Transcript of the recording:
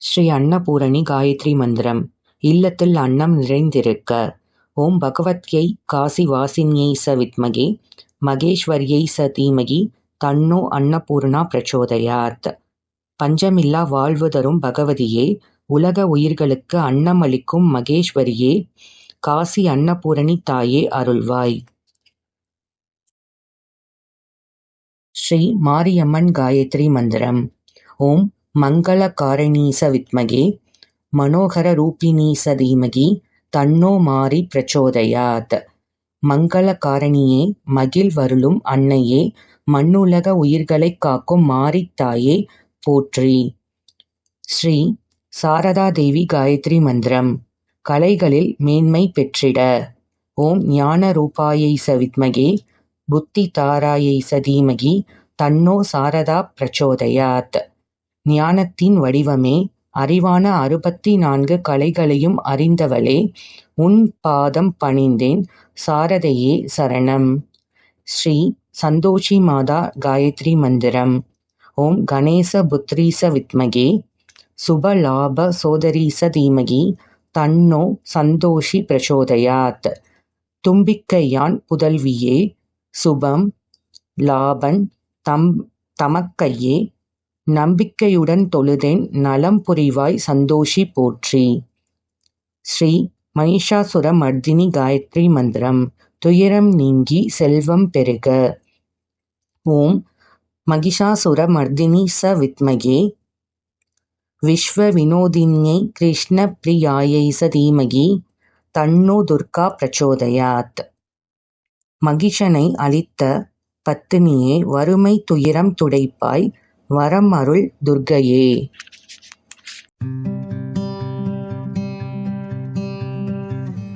ஸ்ரீ அன்னபூரணி காயத்ரி மந்திரம். இல்லத்தில் அன்னம் நிறைந்திருக்க. ஓம் பகவத்யை காசி வாசின்யை ச வித்மகே மகேஸ்வர்யை ச தீமகி தன்னோ அன்னபூர்ணா பிரச்சோதயாத். பஞ்சமில்லா வாழ்வு தரும் பகவதியே, உலக உயிர்களுக்கு அன்னம் அளிக்கும் மகேஸ்வரியே, காசி அன்னபூரணி தாயே அருள்வாய். ஸ்ரீ மாரியம்மன் காயத்ரி மந்திரம். ஓம் மங்களகாரிணீ ச வித்மகே மனோகர ரூபிணீ ச தீமகி தன்னோ மாரி பிரச்சோதயாத். மங்களகாரணியே, மகிழ்வருளும் அன்னையே, மண்ணுலக உயிர்களைக் காக்கும் மாரித்தாயே போற்றி. ஸ்ரீ சாரதா தேவி காயத்ரி மந்திரம். கலைகளில் மேன்மை பெற்றிட. ஓம் ஞான ரூபாயை ச வித்மகே புத்தி தாராயை ச தீமகி தன்னோ சாரதா பிரச்சோதயாத். ஞானத்தின் வடிவமே, அறிவான 64 கலைகளையும் அறிந்தவளே, உன் பாதம் பணிந்தேன், சாரதையே சரணம். ஸ்ரீ சந்தோஷி மாதா காயத்ரி மந்திரம். ஓம் கணேச புத்ரி ச வித்மகே சுபலாப சோதரி ச தீமகி தன்னோ சந்தோஷி பிரச்சோதயாத். தும்பிக்கையான் புதல்வியே, சுபம் லாபன் தமக்கையே, நம்பிக்கையுடன் தொழுதேன், நலம் புரிவாய் சந்தோஷி போற்றி. ஸ்ரீ மகிஷாசுர மர்தினி காயத்ரி மந்திரம். துயரம் நீங்கி செல்வம் பெருக. ஓம் மகிஷாசுர மர்தினி ச வித்மகே விஸ்வ வினோதின்யை கிருஷ்ண பிரியாயை ச தீமகி தன்னோ துர்கா பிரச்சோதயாத். மகிஷனை அழித்த பத்தினியே, வறுமை துயரம் துடைப்பாய், வரம் அருள் துர்க்கையே.